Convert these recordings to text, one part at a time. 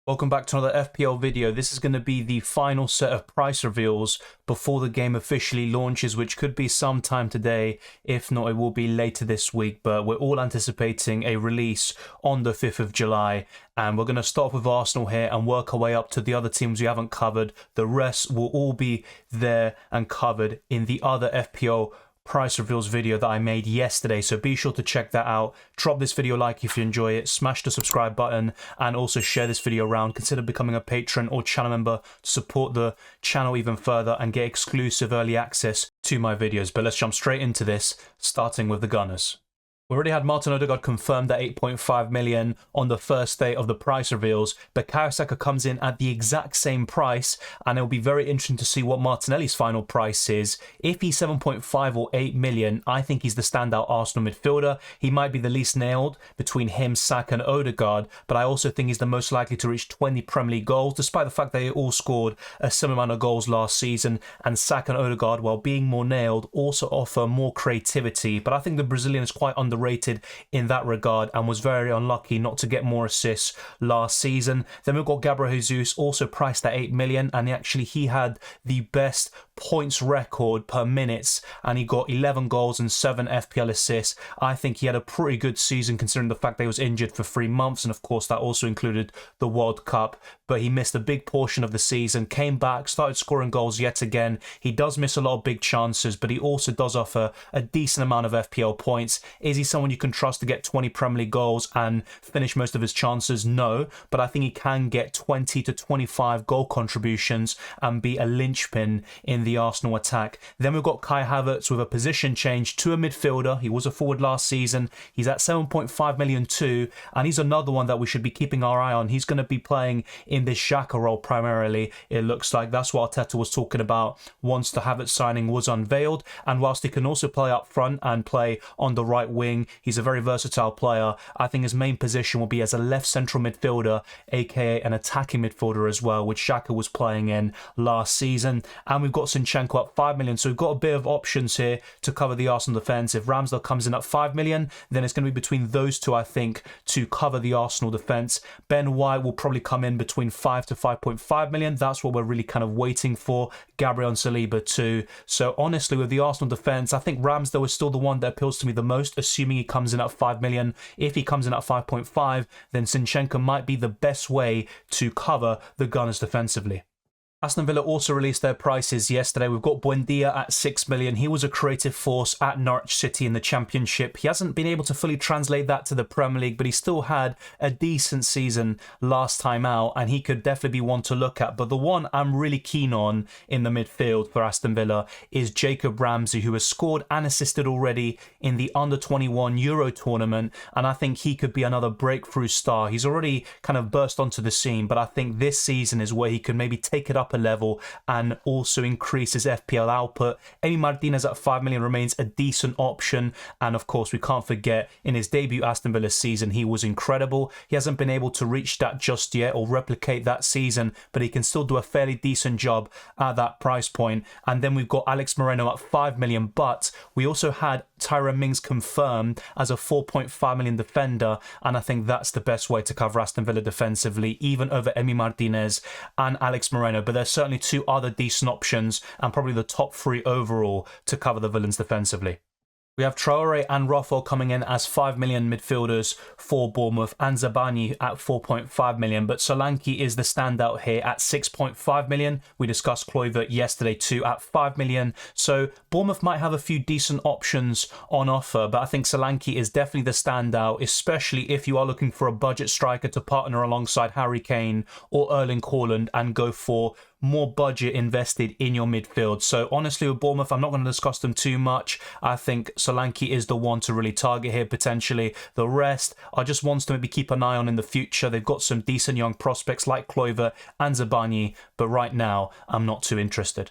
Welcome back to another FPL video. This is going to be the final set of price reveals before the game officially launches, which could be sometime today. If not, it will be later this week, but we're all anticipating a release on the 5th of July. And we're going to start with Arsenal here and work our way up to the other teams we haven't covered. The rest will all be there and covered in the other FPL price reveals video that I made yesterday, so be sure to check that out. Drop this video a like if you enjoy it, smash the subscribe button, and also share this video around. Consider becoming a patron or channel member to support the channel even further and get exclusive early access to my videos. But let's jump straight into this, starting with the Gunners. We already had Martin Odegaard confirmed at 8.5 million on the first day of the price reveals, but Bukayo Saka comes in at the exact same price, and it'll be very interesting to see what Martinelli's final price is. If he's 7.5 or 8 million, I think he's the standout Arsenal midfielder. He might be the least nailed between him, Saka and Odegaard, but I also think he's the most likely to reach 20 Premier League goals, despite the fact that they all scored a similar amount of goals last season, and Saka and Odegaard, while being more nailed, also offer more creativity. But I think the Brazilian is quite underrated in that regard and was very unlucky not to get more assists last season. Then we've got Gabriel Jesus, also priced at 8 million, and he had the best points record per minutes, and he got 11 goals and 7 FPL assists. I think he had a pretty good season considering the fact that he was injured for 3 months, and of course that also included the World Cup, but he missed a big portion of the season, came back, started scoring goals yet again. He does miss a lot of big chances, but he also does offer a decent amount of FPL points. Is he someone you can trust to get 20 Premier League goals and finish most of his chances? No, but I think he can get 20 to 25 goal contributions and be a linchpin in the Arsenal attack. Then we've got Kai Havertz with a position change to a midfielder. He was a forward last season. He's at 7.5 million too, and he's another one that we should be keeping our eye on. He's going to be playing in this Xhaka role primarily, it looks like. That's what Arteta was talking about once the Havertz signing was unveiled, and whilst he can also play up front and play on the right wing, he's a very versatile player. I think his main position will be as a left central midfielder, aka an attacking midfielder as well, which Xhaka was playing in last season. And we've got Zinchenko at 5 million, so we've got a bit of options here to cover the Arsenal defence. If Ramsdale comes in at 5 million, then it's going to be between those two, I think, to cover the Arsenal defence. Ben White will probably come in between 5 to 5.5 million. That's what we're really kind of waiting for. Gabriel and Saliba too. So honestly, with the Arsenal defence, I think Ramsdale is still the one that appeals to me the most, assuming he comes in at 5 million. If he comes in at 5.5, then Zinchenko might be the best way to cover the Gunners defensively. Aston Villa also released their prices yesterday. We've got Buendia at 6 million. He was a creative force at Norwich City in the Championship. He hasn't been able to fully translate that to the Premier League, but he still had a decent season last time out, and he could definitely be one to look at. But the one I'm really keen on in the midfield for Aston Villa is Jacob Ramsey, who has scored and assisted already in the Under-21 Euro tournament, and I think he could be another breakthrough star. He's already kind of burst onto the scene, but I think this season is where he can maybe take it up a level and also increase his FPL output. Emi Martinez at 5 million remains a decent option, and of course we can't forget in his debut Aston Villa season he was incredible. He hasn't been able to reach that just yet or replicate that season, but he can still do a fairly decent job at that price point. And then we've got Alex Moreno at 5 million, but we also had Tyrone Mings confirmed as a 4.5 million defender, and I think that's the best way to cover Aston Villa defensively, even over Emi Martinez and Alex Moreno. But there's certainly 2 other decent options and probably the top 3 overall to cover the Villains defensively. We have Traore and Rafael coming in as 5 million midfielders for Bournemouth, and Zabani at 4.5 million, but Solanke is the standout here at 6.5 million. We discussed Kluivert yesterday too at 5 million, so Bournemouth might have a few decent options on offer, but I think Solanke is definitely the standout, especially if you are looking for a budget striker to partner alongside Harry Kane or Erling Haaland and go for more budget invested in your midfield. So honestly, with Bournemouth, I'm not going to discuss them too much. I think Solanke is the one to really target here potentially. The rest are just ones to maybe keep an eye on in the future. They've got some decent young prospects like Kluivert and Zabani, but right now I'm not too interested.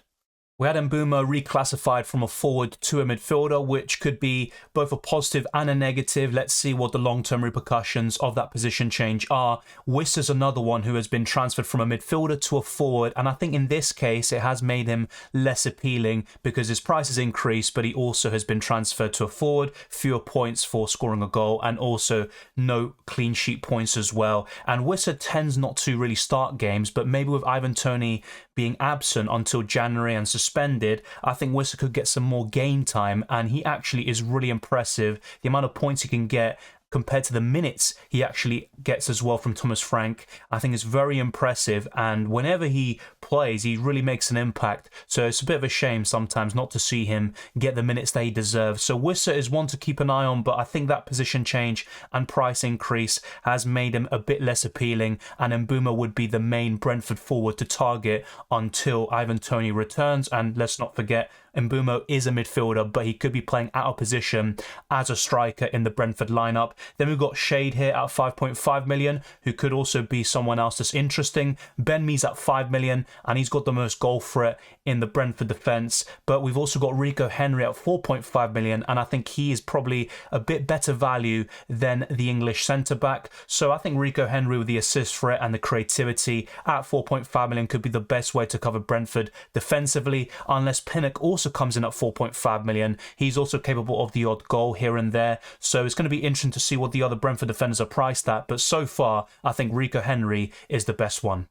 We had Mbeumo reclassified from a forward to a midfielder, which could be both a positive and a negative. Let's see what the long-term repercussions of that position change are. Wissa's another one who has been transferred from a midfielder to a forward, and I think in this case it has made him less appealing because his price has increased, but he also has been transferred to a forward, fewer points for scoring a goal, and also no clean sheet points as well. And Wissa tends not to really start games, but maybe with Ivan Toney being absent until January and suspended, I think Wissa could get some more game time, and he actually is really impressive. The amount of points he can get compared to the minutes he actually gets as well from Thomas Frank, I think is very impressive, and whenever he plays he really makes an impact, so it's a bit of a shame sometimes not to see him get the minutes that he deserves. So Wissa is one to keep an eye on, but I think that position change and price increase has made him a bit less appealing, and Mbeumo would be the main Brentford forward to target until Ivan Toney returns. And let's not forget, Mbeumo is a midfielder, but he could be playing out of position as a striker in the Brentford lineup. Then we've got Shade here at 5.5 million, who could also be someone else that's interesting. Ben Mee's at 5 million, and he's got the most goal threat in the Brentford defence. But we've also got Rico Henry at 4.5 million, and I think he is probably a bit better value than the English centre-back. So I think Rico Henry with the assist threat and the creativity at 4.5 million could be the best way to cover Brentford defensively, unless Pinnock also comes in at 4.5 million. He's also capable of the odd goal here and there, so it's going to be interesting to see what the other Brentford defenders are priced at, but so far I think Rico Henry is the best one.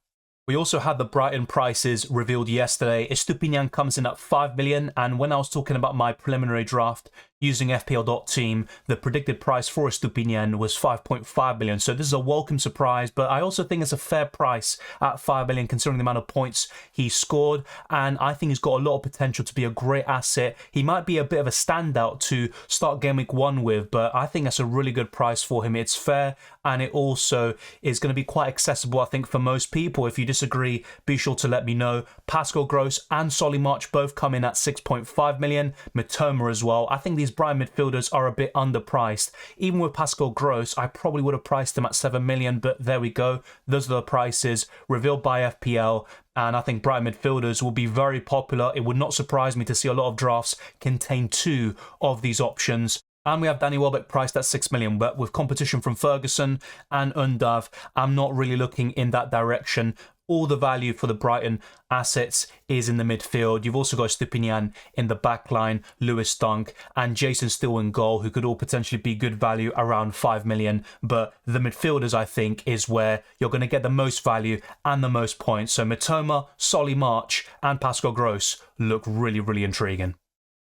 We also had the Brighton prices revealed yesterday. Estupiñán comes in at 5 million, and when I was talking about my preliminary draft using FPL.team, the predicted price for Estupiñán was 5.5 million. So this is a welcome surprise, but I also think it's a fair price at 5 million considering the amount of points he scored, and I think he's got a lot of potential to be a great asset. He might be a bit of a standout to start game week 1 with, but I think that's a really good price for him. It's fair, and it also is going to be quite accessible, I think, for most people. If you disagree, be sure to let me know. Pascal Gross and Solly March both come in at 6.5 million. Mitoma as well. I think these Brighton midfielders are a bit underpriced. Even with Pascal Gross, I probably would have priced him at 7 million, but there we go. Those are the prices revealed by FPL. And I think Brighton midfielders will be very popular. It would not surprise me to see a lot of drafts contain 2 of these options. And we have Danny Welbeck priced at 6 million, but with competition from Ferguson and Undav, I'm not really looking in that direction. All the value for the Brighton assets is in the midfield. You've also got Estupiñán in the back line, Lewis Dunk, and Jason Steele in goal, who could all potentially be good value around 5 million. But the midfielders, I think, is where you're going to get the most value and the most points. So Mitoma, Solly March, and Pascal Gross look really, really intriguing.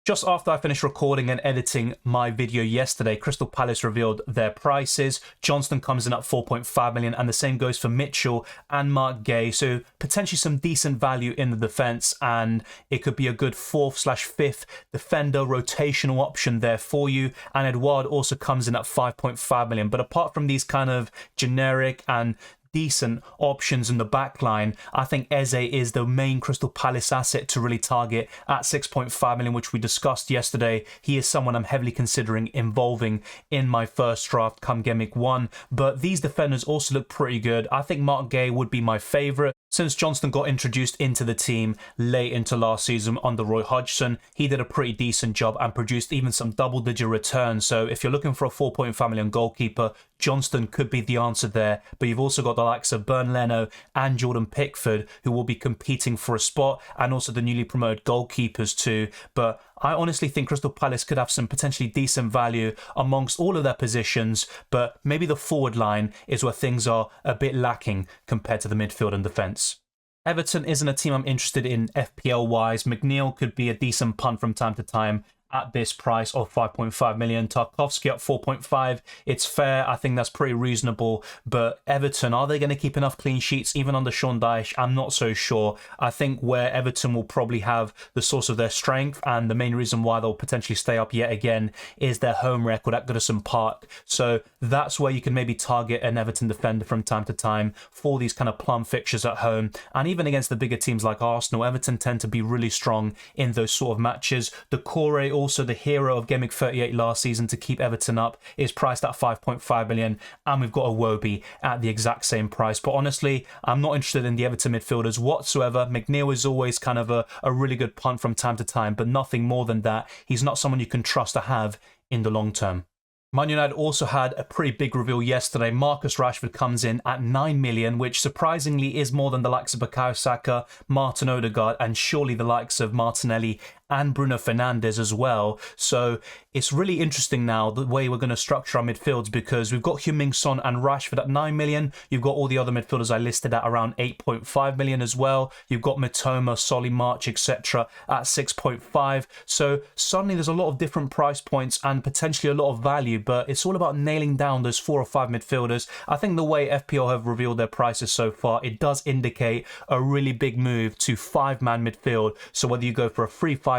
Just after I finished recording and editing my video yesterday, Crystal Palace revealed their prices. Johnston comes in at 4.5 million, and the same goes for Mitchell and Mark Gay. So potentially some decent value in the defence, and it could be a good 4th/5th defender rotational option there for you. And Edouard also comes in at 5.5 million. But apart from these kind of generic and decent options in the back line, I think Eze is the main Crystal Palace asset to really target at 6.5 million, which we discussed yesterday. He is someone I'm heavily considering involving in my first draft come game week 1. But these defenders also look pretty good. I think Mark Gay would be my favourite. Since Johnston got introduced into the team late into last season under Roy Hodgson, he did a pretty decent job and produced even some double-digit returns. So if you're looking for a 4.5 million goalkeeper, Johnston could be the answer there. But you've also got the likes of Bern Leno and Jordan Pickford, who will be competing for a spot, and also the newly promoted goalkeepers too. But I honestly think Crystal Palace could have some potentially decent value amongst all of their positions, but maybe the forward line is where things are a bit lacking compared to the midfield and defence. Everton isn't a team I'm interested in FPL-wise. McNeil could be a decent punt from time to time at this price of 5.5 million. Tarkovsky at 4.5. It's fair. I think that's pretty reasonable. But Everton, are they going to keep enough clean sheets even under Sean Dyche? I'm not so sure. I think where Everton will probably have the source of their strength, and the main reason why they'll potentially stay up yet again, is their home record at Goodison Park. So that's where you can maybe target an Everton defender from time to time for these kind of plum fixtures at home. And even against the bigger teams like Arsenal, Everton tend to be really strong in those sort of matches. Decore also the hero of Game Week 38 last season to keep Everton up, is priced at 5.5 million, and we've got a Iwobi at the exact same price. But honestly, I'm not interested in the Everton midfielders whatsoever. McNeil is always kind of a really good punt from time to time, but nothing more than that. He's not someone you can trust to have in the long term. Man United also had a pretty big reveal yesterday. Marcus Rashford comes in at 9 million, which surprisingly is more than the likes of Bukayo Saka, Martin Odegaard, and surely the likes of Martinelli and Bruno Fernandes as well. So it's really interesting now the way we're going to structure our midfields, because we've got Heung-min Son and Rashford at 9 million. You've got all the other midfielders I listed at around 8.5 million as well. You've got Mitoma, Solly March, etc. at 6.5. So suddenly there's a lot of different price points and potentially a lot of value, but it's all about nailing down those 4 or 5 midfielders. I think the way FPL have revealed their prices so far, it does indicate a really big move to 5-man midfield. So whether you go for a 3-5-2,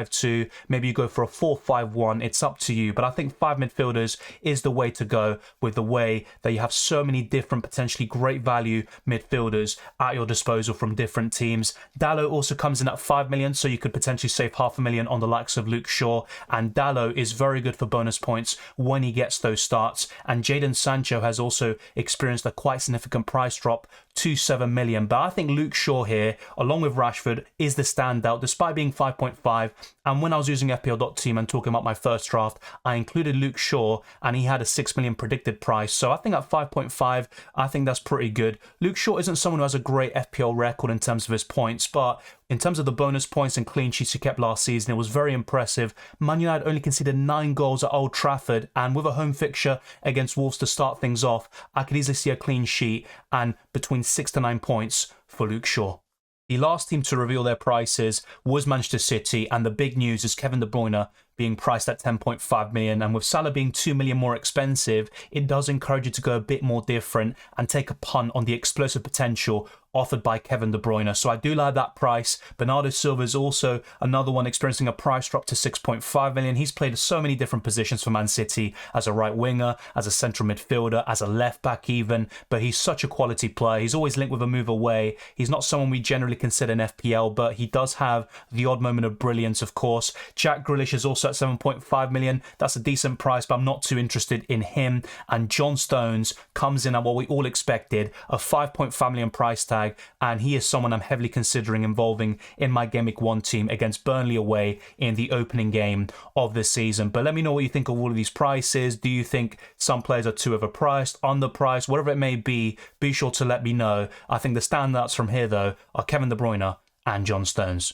maybe you go for a 4-5-1, it's up to you. But I think 5 midfielders is the way to go, with the way that you have so many different potentially great value midfielders at your disposal from different teams. Dalot also comes in at 5 million, so you could potentially save $500,000 on the likes of Luke Shaw, and Dalot is very good for bonus points when he gets those starts. And Jadon Sancho has also experienced a quite significant price drop to 7 million. But I think Luke Shaw here, along with Rashford, is the standout despite being 5.5. And when I was using FPL.team and talking about my first draft, I included Luke Shaw and he had a 6 million predicted price. So I think at 5.5, I think that's pretty good. Luke Shaw isn't someone who has a great FPL record in terms of his points, but in terms of the bonus points and clean sheets he kept last season, it was very impressive. Man United only conceded 9 goals at Old Trafford, and with a home fixture against Wolves to start things off, I could easily see a clean sheet and between 6 to 9 points for Luke Shaw. The last team to reveal their prices was Manchester City, and the big news is Kevin De Bruyne being priced at 10.5 million, and with Salah being 2 million more expensive, it does encourage you to go a bit more different and take a punt on the explosive potential offered by Kevin De Bruyne. So I do like that price. Bernardo Silva is also another one experiencing a price drop to 6.5 million. He's played so many different positions for Man City, as a right winger, as a central midfielder, as a left back even, but he's such a quality player. He's always linked with a move away. He's not someone we generally consider in FPL, but he does have the odd moment of brilliance, of course. Jack Grealish is also at 7.5 million. That's a decent price, but I'm not too interested in him. And John Stones comes in at what we all expected, a 5.5 million price tag, and he is someone I'm heavily considering involving in my Game Week 1 team against Burnley away in the opening game of this season. But let me know what you think of all of these prices. Do you think some players are too overpriced, underpriced, whatever it may be sure to let me know. I think the standouts from here, though, are Kevin De Bruyne and John Stones.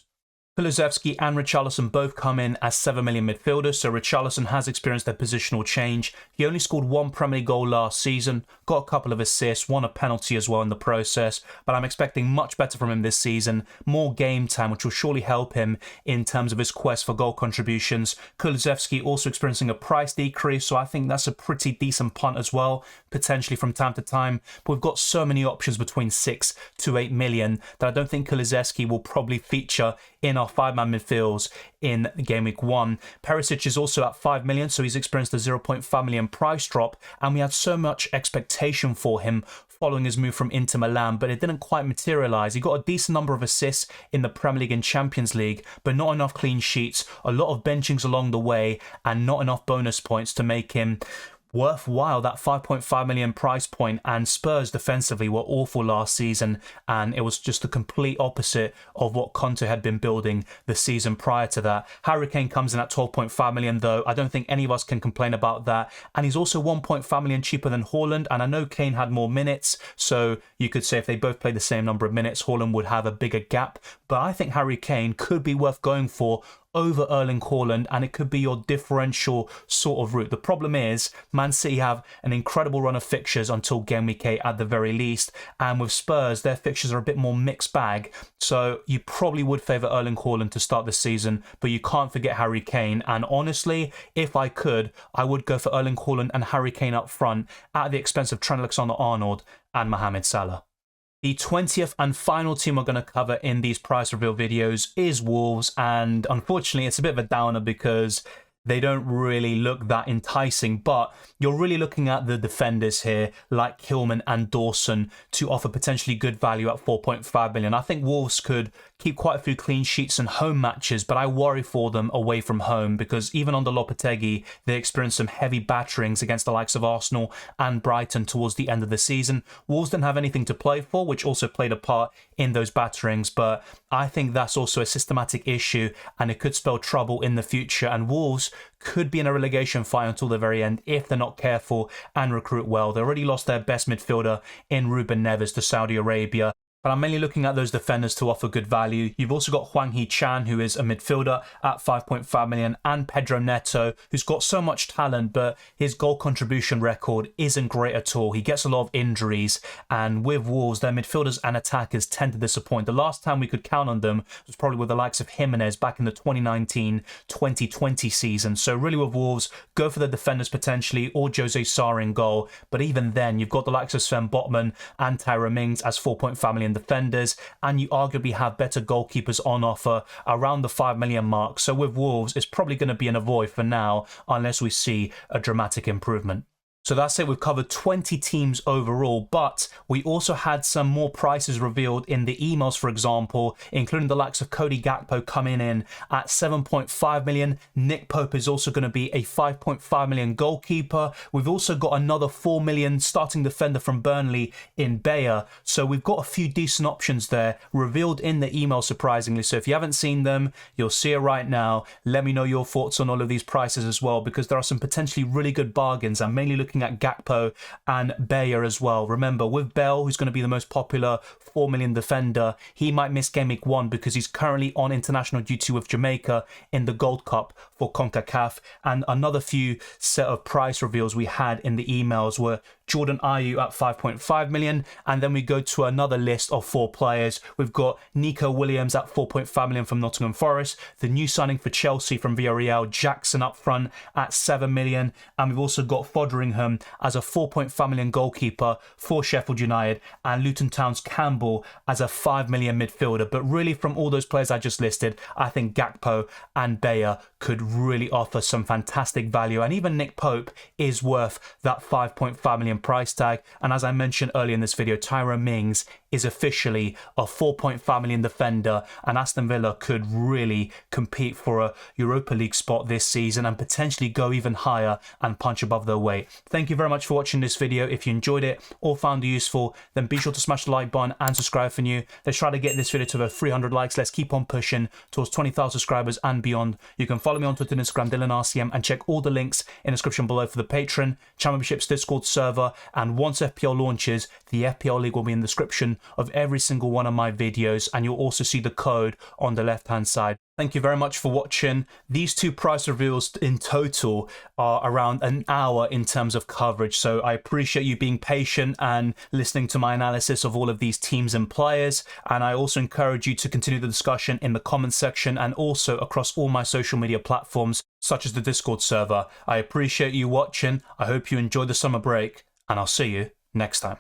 Kulusevski and Richarlison both come in as 7 million midfielders, so Richarlison has experienced a positional change. He only scored 1 Premier League goal last season, got a couple of assists, won a penalty as well in the process, but I'm expecting much better from him this season, more game time, which will surely help him in terms of his quest for goal contributions. Kulusevski also experiencing a price decrease, so I think that's a pretty decent punt as well, potentially from time to time, but we've got so many options between 6 to 8 million that I don't think Kulusevski will probably feature in our 5-man midfields in Game Week 1. Perisic is also at 5 million, so he's experienced a 0.5 million price drop, and we had so much expectation for him following his move from Inter Milan, but it didn't quite materialise. He got a decent number of assists in the Premier League and Champions League, but not enough clean sheets, a lot of benchings along the way, and not enough bonus points to make him worthwhile, that 5.5 million price point. And Spurs defensively were awful last season, and it was just the complete opposite of what Conte had been building the season prior to that. Harry Kane comes in at 12.5 million, though. I don't think any of us can complain about that, and he's also 1.5 million cheaper than Haaland, and I know Kane had more minutes, so you could say if they both played the same number of minutes, Haaland would have a bigger gap, but I think Harry Kane could be worth going for over Erling Haaland, and it could be your differential sort of route. The problem is Man City have an incredible run of fixtures until Game Week 8 at the very least, and with Spurs their fixtures are a bit more mixed bag, so you probably would favour Erling Haaland to start the season, but you can't forget Harry Kane. And honestly, if I could, I would go for Erling Haaland and Harry Kane up front at the expense of Trent Alexander-Arnold and Mohamed Salah. The 20th and final team we're going to cover in these price reveal videos is Wolves, and unfortunately it's a bit of a downer because they don't really look that enticing, but you're really looking at the defenders here like Kilman and Dawson to offer potentially good value at 4.5 million. I think Wolves could keep quite a few clean sheets in home matches, but I worry for them away from home because even under Lopetegui, they experienced some heavy batterings against the likes of Arsenal and Brighton towards the end of the season. Wolves didn't have anything to play for, which also played a part in those batterings, but I think that's also a systematic issue and it could spell trouble in the future, and Wolves could be in a relegation fight until the very end if they're not careful and recruit well. They already lost their best midfielder in Ruben Neves to Saudi Arabia. But I'm mainly looking at those defenders to offer good value. You've also got Hwang Hee-chan, who is a midfielder at 5.5 million, and Pedro Neto, who's got so much talent, but his goal contribution record isn't great at all. He gets a lot of injuries, and with Wolves, their midfielders and attackers tend to disappoint. The last time we could count on them was probably with the likes of Jimenez back in the 2019-2020 season. So really with Wolves, go for the defenders potentially, or Jose Sarr in goal. But even then, you've got the likes of Sven Botman and Tyra Mings as 4.5 million defenders, and you arguably have better goalkeepers on offer around the 5 million mark. So with Wolves, it's probably going to be an avoid for now unless we see a dramatic improvement. So that's it, we've covered 20 teams overall, but we also had some more prices revealed in the emails, for example, including the likes of Cody Gakpo coming in at 7.5 million. Nick Pope is also going to be a 5.5 million goalkeeper. We've also got another 4 million starting defender from Burnley in Bayer. So we've got a few decent options there revealed in the email, surprisingly. So if you haven't seen them, you'll see it right now. Let me know your thoughts on all of these prices as well, because there are some potentially really good bargains. I'm mainly looking at Gakpo and Bayer as well. Remember, with Bell, who's going to be the most popular 4 million defender, he might miss game week 1 because he's currently on international duty with Jamaica in the Gold Cup for CONCACAF. And another few set of price reveals we had in the emails were Jordan Ayew at 5.5 million, and then we go to another list of 4 players. We've got Nico Williams at 4.5 million from Nottingham Forest, the new signing for Chelsea from Villarreal, Jackson up front at 7 million, and we've also got Foderingham as a 4.5 million goalkeeper for Sheffield United, and Luton Town's Campbell as a 5 million midfielder. But really, from all those players I just listed, I think Gakpo and Bayer could really offer some fantastic value, and even Nick Pope is worth that 5.5 million price tag. And as I mentioned earlier in this video, Tyra Mings is officially a 4.5 million defender, and Aston Villa could really compete for a Europa League spot this season and potentially go even higher and punch above their weight. Thank you very much for watching this video. If you enjoyed it or found it useful, then be sure to smash the like button and subscribe for new. Let's try to get this video to over 300 likes. Let's keep on pushing towards 20,000 subscribers and beyond. You can follow me on Twitter and Instagram, DylanRCM, and check all the links in the description below for the Patreon, channel memberships, Discord server, and once FPL launches, the FPL League will be in the description of every single one of my videos, and you'll also see the code on the left hand side. Thank you very much for watching. These 2 price reveals in total are around an hour in terms of coverage, so I appreciate you being patient and listening to my analysis of all of these teams and players. And I also encourage you to continue the discussion in the comments section and also across all my social media platforms such as the Discord server. I appreciate you watching. I hope you enjoy the summer break, and I'll see you next time.